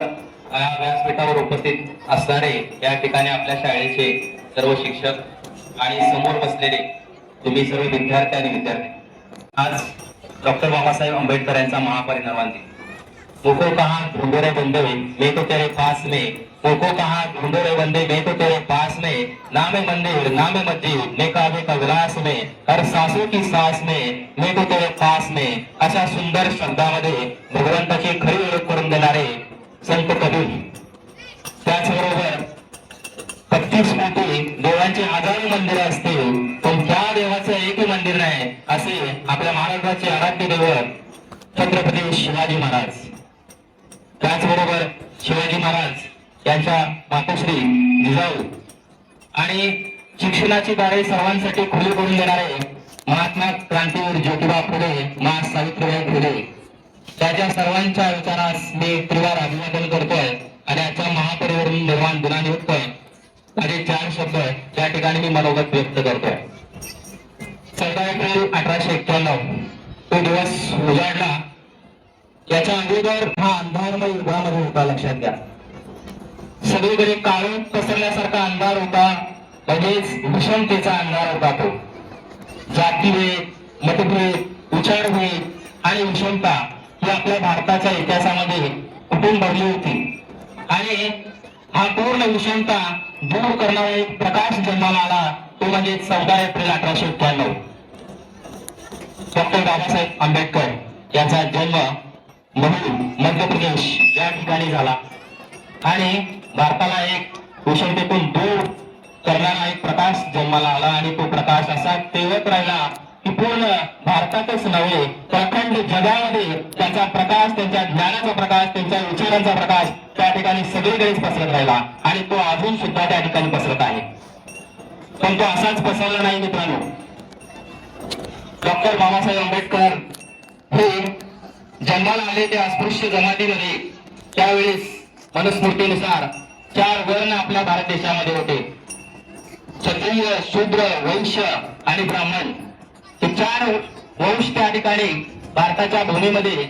व्यासपीठावर उपस्थित असणारे या ठिकाणी आपल्या शाळेचे सर्व शिक्षक आणि समोर बसलेले तुम्ही सर्व विद्यार्थी आणि विद्यार्थी, आज डॉक्टर बाबासाहेब आंबेडकर यांचा महापरिनिर्वाण दिन। मुको कहा ढूंढो रे बंदे मैं तो तेरे पास में, मुको कहा ढूंढो रे बंदे मैं तो तेरे पास में, नामे मंदिर नामे मस्जिद मैं काबे का विलास में, हर सांसों की सांस में मैं तो तेरे पास में, अशा सुंदर शब्दामध्ये भगवंताची खरी ओळख करून देणारे संत कबीर। त्याचबरोबर 35 कोटी देवांची हजारो मंदिर असतील, पण त्या देवाचं एकही मंदिर नाही असे आपल्या महाराष्ट्राचे आराध्य दैवत छत्रपती शिवाजी महाराज। त्याचबरोबर शिवाजी महाराज यांच्या मातोश्री जिजाऊ आणि शिक्षणाची दारे सर्वांसाठी खुली करून देणारे महात्मा क्रांतीवीर ज्योतिबा फुले, मा सावित्रीबाई फुले, त्याच्या सर्वांच्या विचारास मी त्रिवार अभिवादन करतोय आणि आजच्या महापरिनिर्वाण दिनानिमित्त माझे 4 शब्द या ठिकाणी मी मनोगत व्यक्त करतोय। 14 एप्रिल 1891 तो दिवस उजाडला। याच्या अगोदर हा अंधारमय युगामध्ये होता, लक्षात घ्या। सगळीकडे काळोख पसरल्यासारखा अंधार होता, म्हणजेच विषमतेचा अंधार होता। तो जातीभेद, मतभेद, विचारभेद आणि विषमता ही आपल्या भारताच्या इतिहासामध्ये कुठून भरली होती आणि हा पूर्ण विषमता दूर करणारा एक प्रकाश जन्माला आला, तो म्हणजे 14 एप्रिल 1891 डॉक्टर बाबासाहेब आंबेडकर यांचा जन्म महू मध्य प्रदेश या ठिकाणी झाला आणि भारताला एक विषमतेतून दूर करणारा एक प्रकाश जन्माला आला आणि तो प्रकाश असा तेवत राहिला की पूर्ण भारतातच नव्हे तर अखंड जगामध्ये त्याचा प्रकाश, त्यांच्या ज्ञानाचा प्रकाश, त्यांच्या विचारांचा प्रकाश त्या ठिकाणी सगळीकडेच पसरत राहिला आणि तो अजून सुद्धा त्या ठिकाणी पसरत आहे। पण तो असाच पसरला नाही मित्रांनो। डॉक्टर बाबासाहेब आंबेडकर हे जन्माला आले ते अस्पृश्य जमातीमध्ये। त्यावेळेस मनुस्मृतीनुसार 4 वर्ण आपल्या भारत देशामध्ये होते, क्षत्रिय, शूद्र, वैश्य आणि ब्राह्मण। हे 4 वंश त्या ठिकाणी भारताच्या भूमीमध्ये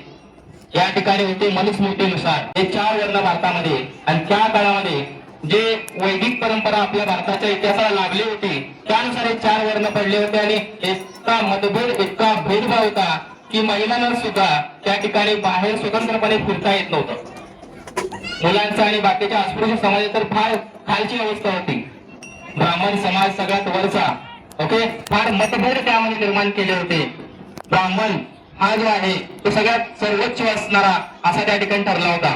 या ठिकाणी होते मनुस्मृतीनुसार। हे 4 वर्ण भारतामध्ये आणि त्या काळामध्ये जे वैदिक परंपरा आपल्या भारताच्या इतिहासाला लागली होती त्यानुसार हे 4 वर्ण पडले होते आणि इतका मतभेद, इतका भेदभाव होता की महिलांना सुद्धा त्या ठिकाणी बाहेर स्वतंत्रपणे फिरता येत नव्हतं। मुलांचा आणि बाकीच्या अस्पृश्य समाजात तर फार खालची अवस्था होती। ब्राह्मण समाज सगळ्यात वरचा, ओके, फार मतभेद त्यामध्ये निर्माण केले होते। ब्राह्मण हा जो आहे तो सगळ्यात सर्वोच्च असणारा असा त्या ठिकाणी ठरला होता,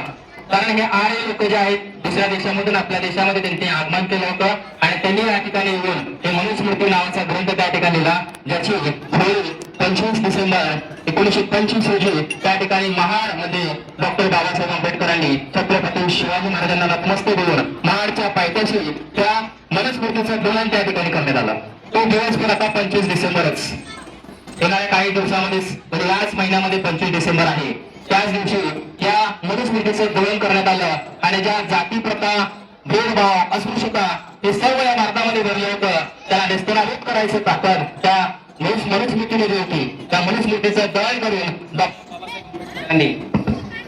कारण हे आर्य लोक जे आहेत दुसऱ्या देशामधून आपल्या देशामध्ये त्यांनी आगमन केलं होतं आणि त्यांनी या ठिकाणी येऊन हे मनुस्मृती नावाचा ग्रंथ त्या ठिकाणी लिहिला, ज्याची 25 डिसेंबर 1925 रोजी त्या ठिकाणी महाड मध्ये डॉक्टर बाबासाहेब आंबेडकरांनी छत्रपती शिवाजी महाराजांना नतमस्तक देऊन महाडच्या पायथ्याशी त्या मनुस्मृतीचं दोलन त्या ठिकाणी करण्यात आलं। तो दिवस पण आता 25 डिसेंबरच येणाऱ्या काही दिवसामध्येच, म्हणजे याच महिन्यामध्ये 25 डिसेंबर आहे, त्याच दिवशी या मनुस्मृतीचं दोलन करण्यात आलं आणि ज्या जाती प्रथा, भेदभाव, अस्पृश्यता हे सर्व या भारतामध्ये भरलं होतं, त्याला नेस्तनाबूत करायचं ताकद त्या मनुस्मृतीमध्ये होती। त्या मनुस्मृतीचं दळण करून डॉक्टर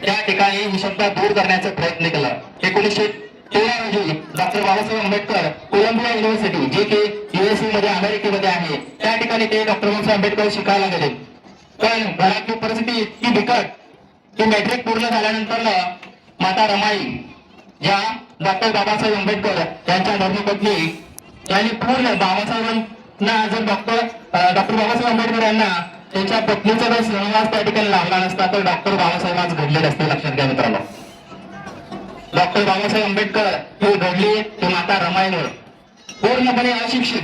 त्या ठिकाणी विषमता दूर करण्याचा प्रयत्न केला। 1913 रोजी doctor Babasaheb Ambedkar Columbia University, जे की USA मध्ये अमेरिकेमध्ये आहे, त्या ठिकाणी ते डॉक्टर बाबासाहेब आंबेडकर शिकायला गेले। पण घरातली परिस्थिती इतकी बिकट की मॅट्रिक पूर्ण झाल्यानंतर माता रमाई ज्या डॉक्टर बाबासाहेब आंबेडकर यांच्या धर्मपत्नी यांनी पूर्ण बाबासाहेबांना जर डॉक्टर बाबासाहेब आंबेडकर यांना त्यांच्या पत्नीचा जर सहवास त्या ठिकाणी लावला नसता तर डॉक्टर बाबासाहेब आज घडले नसते, लक्षात घ्या मित्रांनो। डॉक्टर बाबासाहेब आंबेडकर हे घडले ते माता रमाईवर, पूर्णपणे अशिक्षित,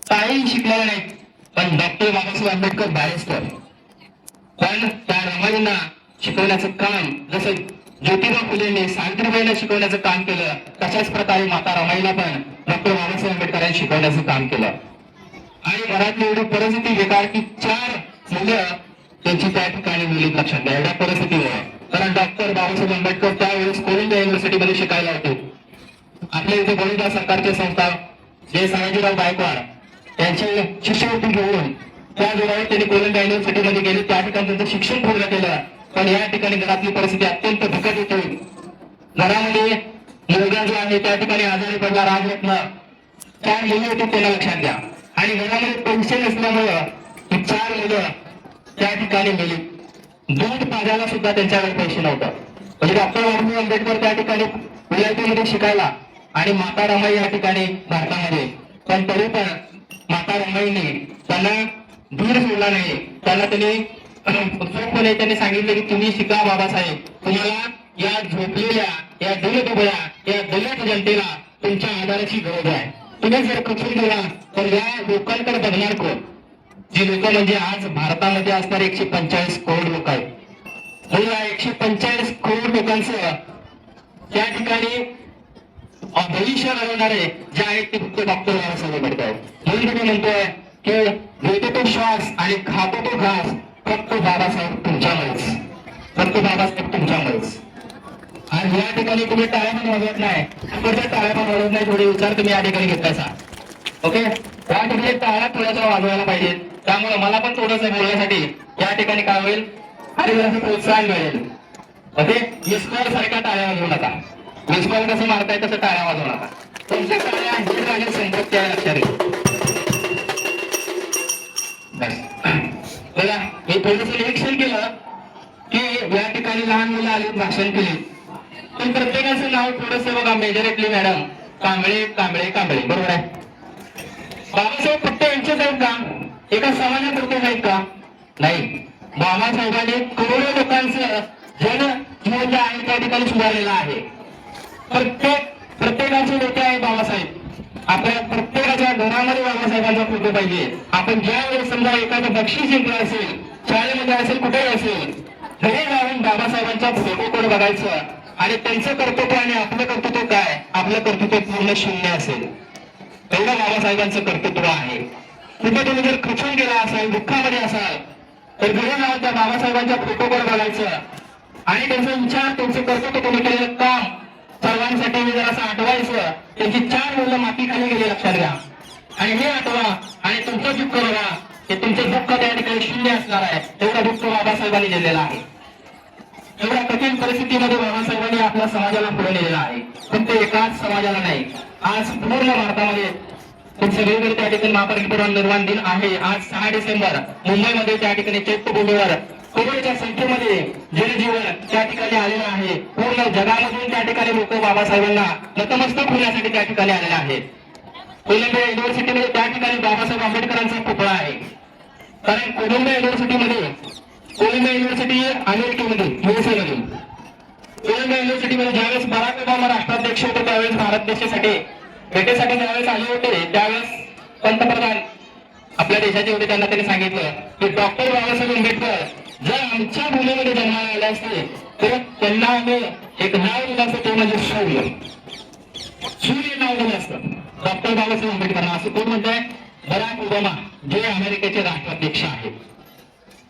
काहीही शिकलेले नाहीत, पण डॉक्टर बाबासाहेब आंबेडकर बॅरिस्टर। पण त्या रमाईंना शिकवण्याचं काम जसं ज्योतिबा फुलेंनी सावित्रीबाईंना शिकवण्याचं काम केलं, तशाच प्रकारे माता रमाईला पण डॉक्टर बाबासाहेब आंबेडकरांनी शिकवण्याचं काम केलं। आणि घरातली एवढी परिस्थिती बेकार की 4 मुलं त्यांची त्या ठिकाणी मुली, लक्षात घ्या, एवढ्या परिस्थितीमुळे। कारण डॉक्टर बाबासाहेब आंबेडकर त्यावेळेस कोलंबिया युनिव्हर्सिटीमध्ये शिकायला होते। आपल्या इथे कोलंबिया सरकारची संस्था जे सयाजीराव गायकवाड यांची शिष्यवृत्ती घेऊन त्या जोरावर त्यांनी कोलंबिया युनिव्हर्सिटीमध्ये गेले, त्या ठिकाणी त्यांचं शिक्षण पूर्ण केलं। पण या ठिकाणी घरातली परिस्थिती अत्यंत बिकट होती घरामध्ये मुलगा जो आहे त्या ठिकाणी आजारी पडला, राजरत्न 4 मुलं होती त्याला लक्षात घ्या. आणि घरामध्ये पैसे नसल्यामुळं ही 4 मुलं त्या ठिकाणी गेली. दूध पाजायला सुद्धा त्यांच्याकडे पैसे नव्हतं. म्हणजे डॉक्टर बाबासाहेब आंबेडकर त्या ठिकाणी विलायतेमध्ये शिकायला आणि माता रमाई या ठिकाणी भारतामध्ये, पण तरी पण माता रमाईने त्यांना दूर सोडला नाही. त्यांना त्यांनी सांगितलं की तुम्ही शिका बाबासाहेब, तुम्हाला या झोपलेल्या, या दलितुबळ्या, या दलित जनतेला तुमच्या आधाराची गरज आहे. तुम्ही जर कचून गेला तर या लोकांकडे बघणार कोण? जी लोक म्हणजे आज भारतामध्ये असणारे 145 करोड लोक आहेत. या 145 करोड लोकांचं त्या ठिकाणी भविष्य घडवणारे जे आहेत ते फक्त डॉक्टर बाबासाहेब आंबेडकर आहेत. म्हणून मी म्हणतोय की घेतो तो श्वास आणि खातो तो घास फक्त बाबासाहेब तुमच्यामुळेच, फक्त बाबासाहेब तुमच्यामुळेच. आणि या ठिकाणी तुम्ही टाळ्या पण वाजवत नाही, टाळ्या पण वाजवत नाही, थोडे विचार तुम्ही या ठिकाणी घेतलायचा. ओके, या ठिकाणी टाळ्या थोड्याशा वाजवायला पाहिजेत. त्यामुळे मला पण थोडंसं बोलण्यासाठी या ठिकाणी काय होईल आणि जरासं प्रोत्साहन मिळेल. ओके, मिसकॉल सारख्या टाळ्या वाजवू नका. मिसकॉल कसं मारताय तसं टाळ्या वाजवू नका. तुमच्या टाळ्या हे माझी संपत्ती आहे, लक्षात घ्या. बघा, मी थोडंसं निरीक्षण केलं की या ठिकाणी लहान मुलं आली, भाषण केली, पण प्रत्येकाचं नाव थोडंसं बघा, मेजॉरिटली मॅडम कांबळे कांबळे कांबळे, बरोबर आहे. बाबासाहेब फक्त यांचेच आहेत का? एका समाजापुरतेच आहेत का? नाही. बाबासाहेबांनी करोडो लोकांचं जनजीवन जे आहे त्या ठिकाणी सुधारलेलं आहे. प्रत्येकाचे नेते आहे बाबासाहेब. आपल्या प्रत्येकाच्या घरामध्ये बाबासाहेबांचा फोटो पाहिजे. आपण ज्या वेळेस समजा एखादं बक्षीस जिंकलं असेल, शाळेमध्ये असेल, कुठेही असेल, घरी जाऊन बाबासाहेबांचा फोटोकडे बघायचं आणि त्यांचं कर्तृत्व आणि आपलं कर्तृत्व काय, आपलं कर्तृत्व पूर्ण शून्य असेल. एवढं बाबासाहेबांचं कर्तृत्व आहे. कुठे तुम्ही जर खचून गेला असाल, दुःखामध्ये असाल, तर घरी जाऊन त्या बाबासाहेबांच्या फोटोकडे बघायचं आणि त्यांचा विचार, त्यांचं कर्तृत्व, त्यांनी केलेलं काम सर्वांसाठी मी जरा असं आठवायचं. त्यांची 4 मुलं मातीखाली गेली, लक्षात घ्या. आणि हे आठवा आणि तुमचं दुःख बघा, हे तुमचं दुःख त्या ठिकाणी शून्य असणार आहे. तेवढं दुःख बाबासाहेबांनी दिलेलं आहे. एवढ्या कठीण परिस्थितीमध्ये बाबासाहेबांनी आपल्या समाजाला पुढे नेलेला आहे. फक्त एकाच समाजाला नाही, आज पूर्ण भारतामध्ये सगळीकडे त्या ठिकाणी महापरिनिर्वाण निर्वाण दिन आहे. आज 6 डिसेंबर मुंबईमध्ये त्या ठिकाणी चैत्यभूमीवर करोडोच्या संख्येमध्ये जनजीवन त्या ठिकाणी आलेलं आहे. पूर्ण जगामधून त्या ठिकाणी लोक बाबासाहेबांना नतमस्तक होण्यासाठी त्या ठिकाणी आलेले आहेत. कोलंबिया युनिव्हर्सिटीमध्ये त्या ठिकाणी बाबासाहेब आंबेडकरांचा पुतळा आहे. कारण कोलंबिया युनिव्हर्सिटी अमेरिकेमध्ये, USA मध्ये, कोलंबिया युनिव्हर्सिटीमध्ये ज्यावेळेस बराक ओबामा राष्ट्राध्यक्ष होते त्यावेळेस भारत देशासाठी भेटीसाठी ज्यावेळेस आले होते, त्यावेळेस पंतप्रधान आपल्या देशाचे होते, त्यांनी सांगितलं की डॉक्टर बाबासाहेब आंबेडकर जर आमच्या भूमीमध्ये जन्माला आले असते तर त्यांना आम्ही एक नाव दिलं असतं, ते म्हणजे सूर्य नाव दिलं असतं डॉक्टर बाबासाहेब आंबेडकरांना. असं कोण म्हणतंय? बराक ओबामा, जे अमेरिकेचे राष्ट्राध्यक्ष आहेत.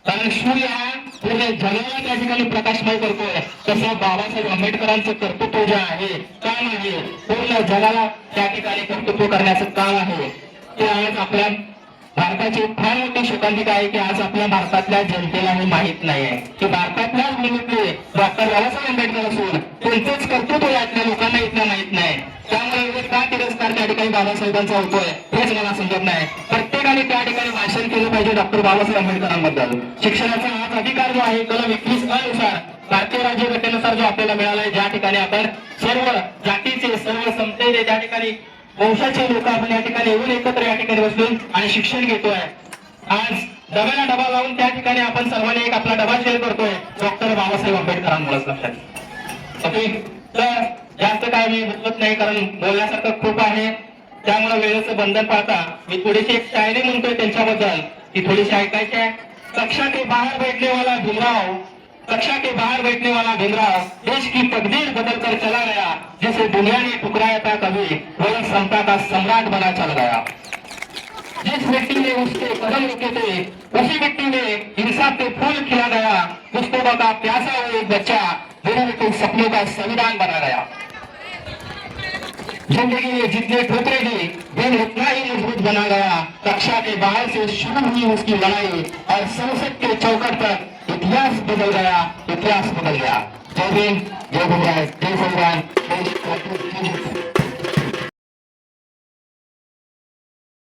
कारण सूर्य हा पूर्ण जगाला त्या ठिकाणी प्रकाशमय करतोय, तसं बाबासाहेब आंबेडकरांचं कर्तृत्व जे आहे, काम आहे, पूर्ण जगाला त्या ठिकाणी कर्तृत्व करण्याचं काम आहे. ते आज आपल्या भारताची फार मोठी शोकांतिका आहे की आज आपल्या भारतातल्या जनतेला हे माहीत नाही आहे की भारतातल्याच भूमीतले डॉक्टर बाबासाहेब आंबेडकर असून त्यांचंच कर्तृत्व यातल्या लोकांना इथलं माहीत नाही. त्यामुळे का तिरस्कार त्या ठिकाणी बाबासाहेबांचा होतोय हेच मला समजत नाही. प्रत्येकाने त्या ठिकाणी भाषण केलं पाहिजे डॉक्टर बाबासाहेब आंबेडकरांबद्दल. शिक्षणाचा हाच अधिकार जो आहे कलम 21 अनुसार भारतीय राज्यघटनेनुसार जो आपल्याला मिळाला आहे, ज्या ठिकाणी आपण सर्व जातीचे, सर्व समतेचे, त्या ठिकाणी वंशाचे लोक आपण या ठिकाणी येऊन एकत्र या ठिकाणी बसलो आणि शिक्षण घेतोय. आज डब्याला डबा लावून त्या ठिकाणी आपण सर्वांनी एक आपला डबा शेअर करतोय डॉक्टर बाबासाहेब आंबेडकरांमुळेच, लक्षात. ओके, तर जास्त काय मी बोलत नाही कारण बोलण्यासारखं खूप आहे. त्यामुळे वेळेचं बंधन पाहता मी थोडीशी एक शायरी म्हणतोय त्यांच्याबद्दल, ती थोडीशी ऐकायची आहे. कक्षा के बाहर बैठने वाला भीमराव, कक्षा के बाहर बैठने वाला भीमराव देश की तकदीर बदल कर चला गया. जैसे दुनिया ने ठुकराया था कभी, वही समता का सम्राट बना चल गया. जिस मिट्टी ने उसके कदम रुके थे, उसी मिट्टी में इंसाफ के फूल खिला गया. मुस्तफा का प्यासा हुआ एक बच्चा दिल के सपनों का संविधान बना गया. जिंदगी ने जितने ठोकरे दी, दिल उतना ही मजबूत बना गया. कक्षा के बाहर से शुरू हुई उसकी लड़ाई और संसद के चौखट तक इतिहास बदल गया, इतिहास बदल गया. जय हिंद. जय भीमराय जय संविधान जय